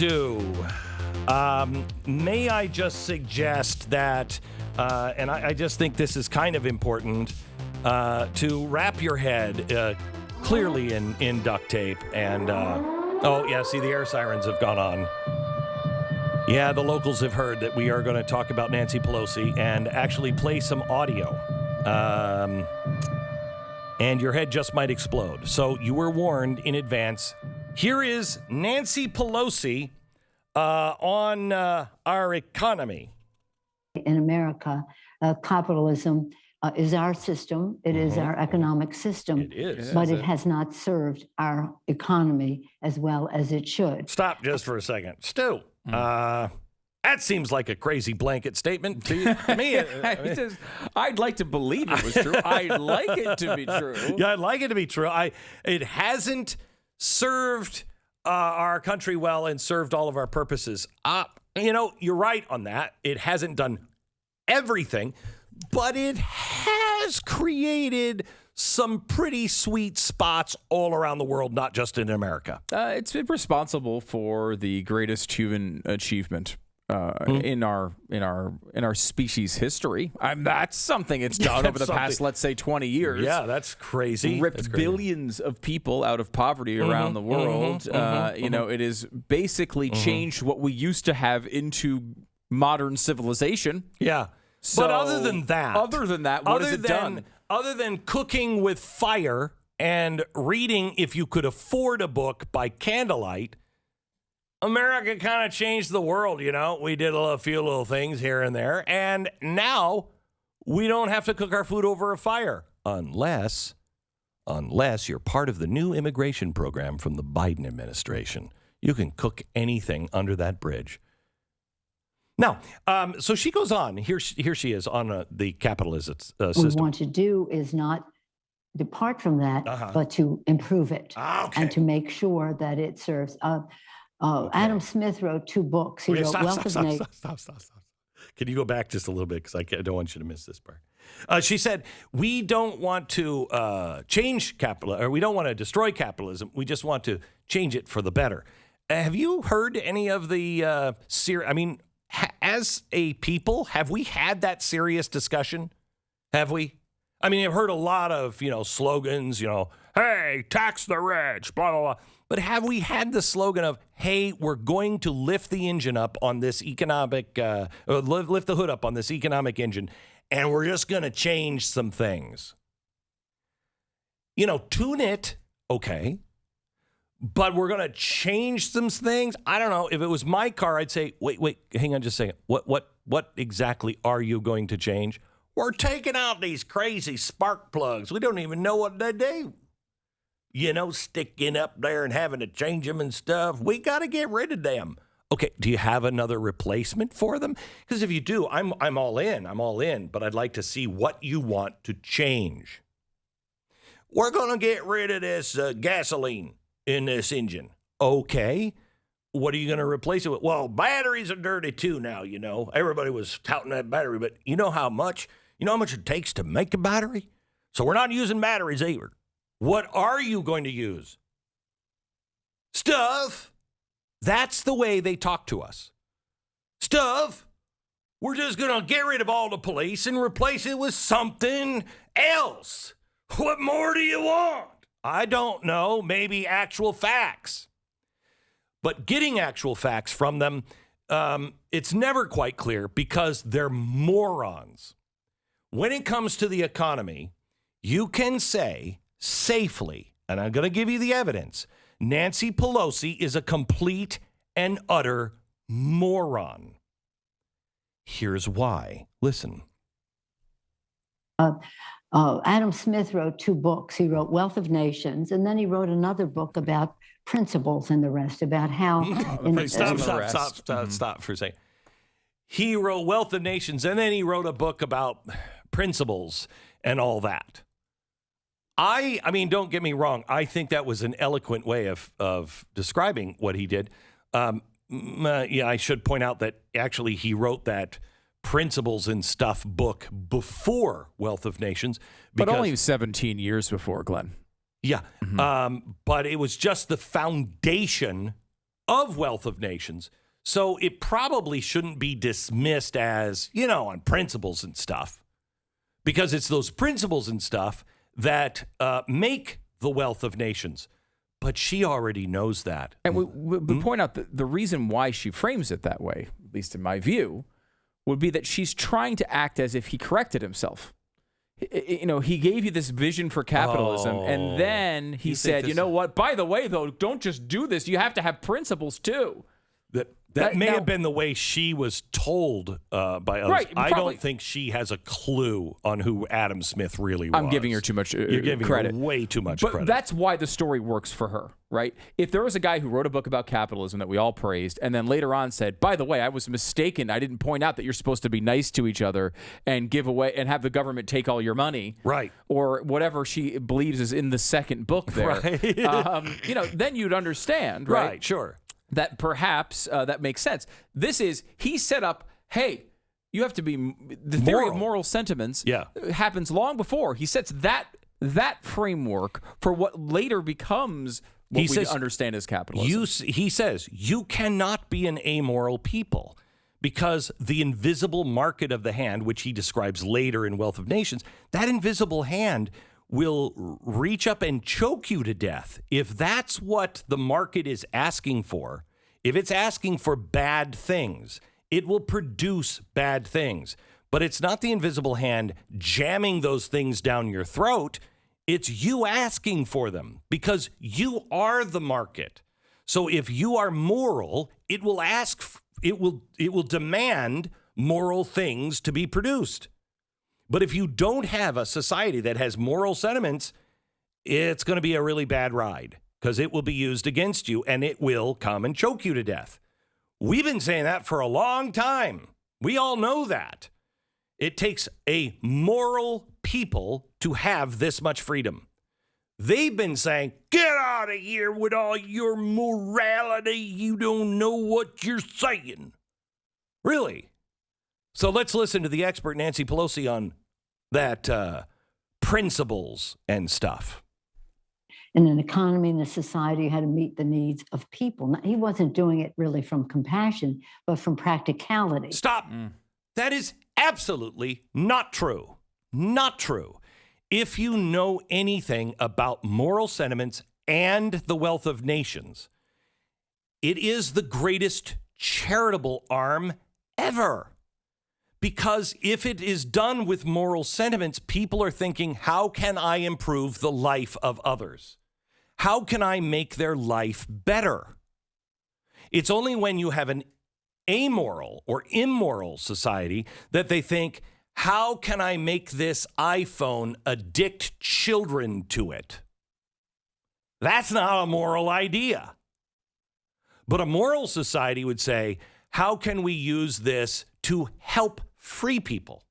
Stu, may I just suggest that, and I just think this is kind of important, to wrap your head clearly in duct tape and, oh, yeah, see, the air sirens have gone on. Yeah, the locals have heard that we are going to talk about Nancy Pelosi and actually play some audio. And your head just might explode. So you were warned in advance. Here is Nancy Pelosi on our economy. In America, capitalism is our system. It is our economic system. It is. But it has not served our economy as well as it should. Stop just for a second. Stu, that seems like a crazy blanket statement to me. He says, I'd like to believe it was true. I'd like it to be true. Yeah, I'd like it to be true. It hasn't served our country well and served all of our purposes. You're right on that. It hasn't done everything, but it has created some pretty sweet spots all around the world, not just in America. It's been responsible for the greatest human achievement in our species history. That's something it's done over the past, let's say, 20 years. Yeah, that's crazy. Ripped billions of people out of poverty around the world. It has basically changed what we used to have into modern civilization. Yeah. So, but other than that, what has it done? Other than cooking with fire and reading, if you could afford a book, by candlelight, America kind of changed the world, We did a few little things here and there, and now we don't have to cook our food over a fire unless you're part of the new immigration program from the Biden administration. You can cook anything under that bridge. Now, so she goes on. Here she is on the capitalist system. What we want to do is not depart from that, but to improve it and to make sure that it serves. Adam Smith wrote 2 books. He wrote Wealth of Nations. Stop. Can you go back just a little bit? Because I don't want you to miss this part. She said, we don't want to change capitalism, or we don't want to destroy capitalism. We just want to change it for the better. Have you heard any of the as a people, have we had that serious discussion? Have we? I mean, I've heard a lot of, slogans, hey, tax the rich, blah, blah, blah. But have we had the slogan of, hey, we're going to lift the engine up on this economic, lift the hood up on this economic engine, and we're just going to change some things? Tune it, okay. But we're going to change some things. I don't know. If it was my car, I'd say, wait, hang on just a second. What exactly are you going to change? We're taking out these crazy spark plugs. We don't even know what they do. Sticking up there and having to change them and stuff. We got to get rid of them. Okay, do you have another replacement for them? Because if you do, I'm all in. I'm all in. But I'd like to see what you want to change. We're going to get rid of this gasoline in this engine. Okay. What are you going to replace it with? Well, batteries are dirty too now, Everybody was touting that battery, but you know how much it takes to make a battery? So we're not using batteries either. What are you going to use? Stuff. That's the way they talk to us. Stuff. We're just going to get rid of all the police and replace it with something else. What more do you want? I don't know, maybe actual facts. But getting actual facts from them, it's never quite clear because they're morons. When it comes to the economy, you can say safely, and I'm going to give you the evidence, Nancy Pelosi is a complete and utter moron. Here's why. Listen. Adam Smith wrote 2 books. He wrote Wealth of Nations, and then he wrote another book about principles and the rest, about how... Stop for a second. He wrote Wealth of Nations, and then he wrote a book about principles and all that. I mean, don't get me wrong. I think that was an eloquent way of describing what he did. I should point out that actually he wrote that Principles and Stuff book before Wealth of Nations. But only 17 years before, Glenn. Yeah. But it was just the foundation of Wealth of Nations. So it probably shouldn't be dismissed as, on principles and stuff, because it's those principles and stuff that make the Wealth of Nations. But she already knows that. And we point out that the reason why she frames it that way, at least in my view, would be that she's trying to act as if he corrected himself. He gave you this vision for capitalism, and then he said, you know what, by the way, though, don't just do this. You have to have principles, too. That may have been the way she was told by others. Right, I don't think she has a clue on who Adam Smith really was. I'm giving her too much credit. You're giving her way too much credit. But that's why the story works for her, right? If there was a guy who wrote a book about capitalism that we all praised, and then later on said, by the way, I was mistaken. I didn't point out that you're supposed to be nice to each other and give away and have the government take all your money. Right. Or whatever she believes is in the second book there. Right. Then you'd understand, right? Right, sure. That perhaps that makes sense. He set up, hey, you have to be, the theory of moral sentiments happens long before. He sets that framework for what later becomes what we understand as capitalism. He says, you cannot be an amoral people because the invisible market of the hand, which he describes later in Wealth of Nations, that invisible hand will reach up and choke you to death. If that's what the market is asking for, if it's asking for bad things, it will produce bad things. But it's not the invisible hand jamming those things down your throat. It's you asking for them because you are the market. So if you are moral, it will demand moral things to be produced. But if you don't have a society that has moral sentiments, it's going to be a really bad ride because it will be used against you and it will come and choke you to death. We've been saying that for a long time. We all know that. It takes a moral people to have this much freedom. They've been saying, get out of here with all your morality. You don't know what you're saying. Really? So let's listen to the expert Nancy Pelosi on that principles and stuff. In an economy and a society, you had to meet the needs of people. Now, he wasn't doing it really from compassion, but from practicality. Stop. That is absolutely not true. Not true. If you know anything about moral sentiments and the Wealth of Nations, it is the greatest charitable arm ever. Because if it is done with moral sentiments, people are thinking, how can I improve the life of others? How can I make their life better? It's only when you have an amoral or immoral society that they think, how can I make this iPhone addict children to it? That's not a moral idea. But a moral society would say, how can we use this to help free people?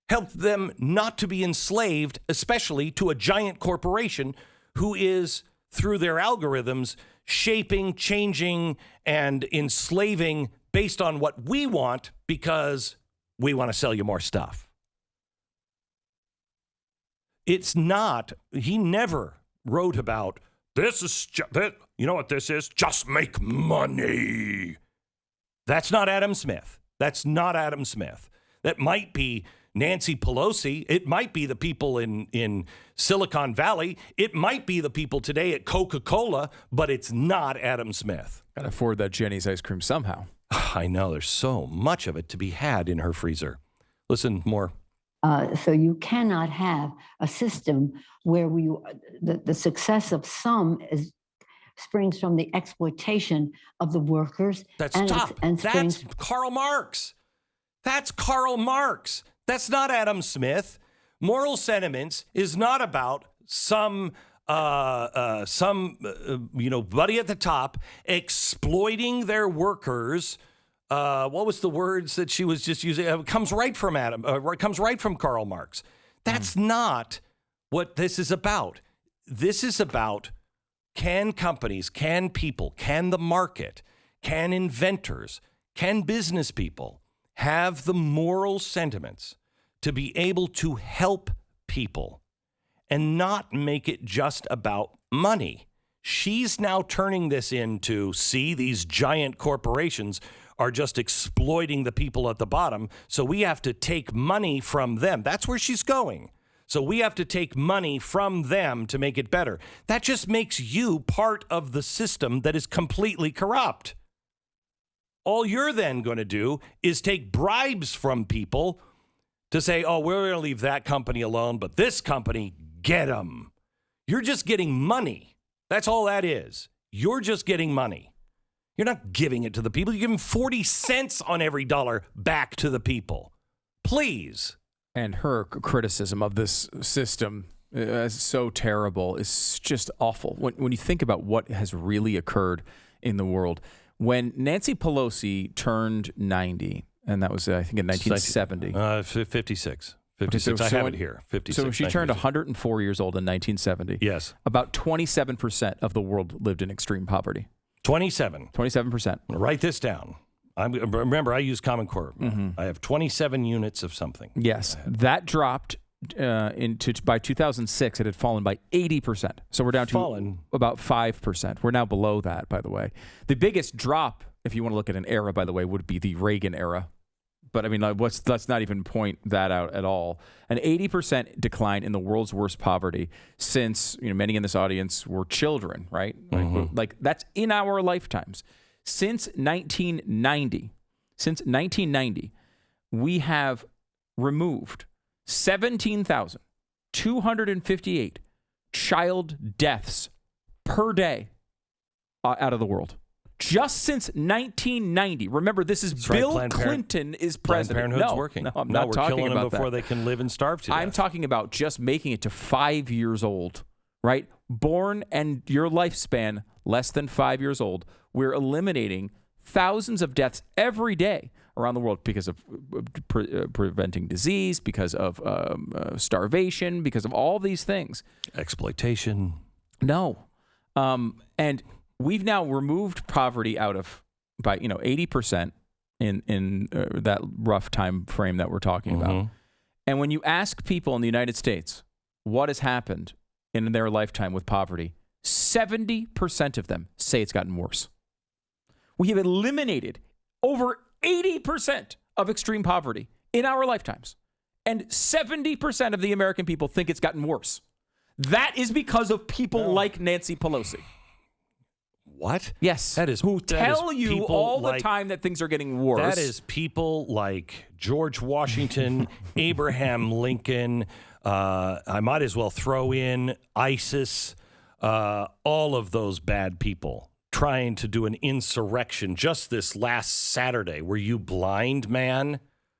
Help them not to be enslaved, especially to a giant corporation who is, through their algorithms, shaping, changing, and enslaving based on what we want because we want to sell you more stuff. It's not, he never wrote about, you know what this is? Just make money. That's not Adam Smith. That's not Adam Smith. That might be Nancy Pelosi. It might be the people in Silicon Valley. It might be the people today at Coca-Cola, but it's not Adam Smith. Gotta afford that Jenny's ice cream somehow. I know. There's so much of it to be had in her freezer. Listen more. So you cannot have a system where the success of some springs from the exploitation of the workers. That's Karl Marx. That's Karl Marx. That's not Adam Smith. Moral sentiments is not about some buddy at the top exploiting their workers. What was the words that she was just using? It comes right from it comes right from Karl Marx. That's not what this is about. This is about, can companies, can people, can the market, can inventors, can business people have the moral sentiments to be able to help people and not make it just about money? She's now turning this into, see, these giant corporations are just exploiting the people at the bottom, so we have to take money from them. That's where she's going. So we have to take money from them to make it better. That just makes you part of the system that is completely corrupt. All you're then going to do is take bribes from people to say, oh, we're going to leave that company alone, but this company, get them. You're just getting money. That's all that is. You're just getting money. You're not giving it to the people. You're giving 40 cents on every dollar back to the people. Please. And her criticism of this system is so terrible. It's just awful. When you think about what has really occurred in the world, when Nancy Pelosi turned 90, and that was, I think, in 1970. 56. 56. I have it here. 56. So she turned 104 years old in 1970. Yes. About 27% of the world lived in extreme poverty. 27%. Write this down. Remember, I use Common Core. I have 27 units of something. Yes. That dropped by 2006. It had fallen by 80%. So we're down to about 5%. We're now below that, by the way. The biggest drop, if you want to look at an era, by the way, would be the Reagan era. But I mean, let's not even point that out at all. An 80% decline in the world's worst poverty since, many in this audience were children, right? Like that's in our lifetimes. Since 1990, we have removed 17,258 child deaths per day out of the world. Just since 1990. Remember, this is Bill Clinton is president. Planned Parenthood's working. No, I'm not we're talking killing about them before that. they can live and starve to death. I'm talking about just making it to 5 years old, right? Born and your lifespan less than 5 years old. We're eliminating thousands of deaths every day around the world because of preventing disease, because of starvation, because of all these things. Exploitation. No. And we've now removed poverty out of by 80% in that rough time frame that we're talking about. And when you ask people in the United States what has happened in their lifetime with poverty, 70% of them say it's gotten worse. We have eliminated over 80% of extreme poverty in our lifetimes. And 70% of the American people think it's gotten worse. That is because of people like Nancy Pelosi. What? Yes. That is who tell you all the like, time that things are getting worse. That is people like George Washington, Abraham Lincoln. I might as well throw in ISIS, all of those bad people trying to do an insurrection just this last Saturday. Were you blind, man?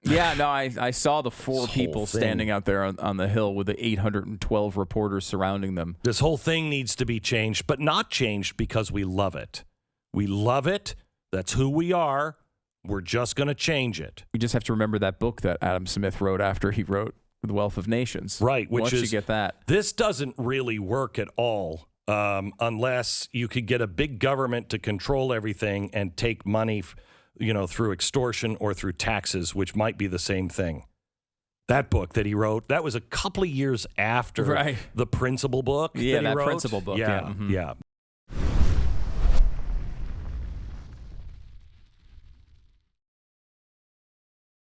Yeah, no, I saw the four people standing out there on the hill with the 812 reporters surrounding them. This whole thing needs to be changed, but not changed because we love it. We love it. That's who we are. We're just going to change it. You just have to remember that book that Adam Smith wrote after he wrote The Wealth of Nations. Right, which Once is, you get that. This doesn't really work at all unless you could get a big government to control everything and take money through extortion or through taxes, which might be the same thing. That book that he wrote, that was a couple of years after the principal book that he wrote. Principal book. Yeah.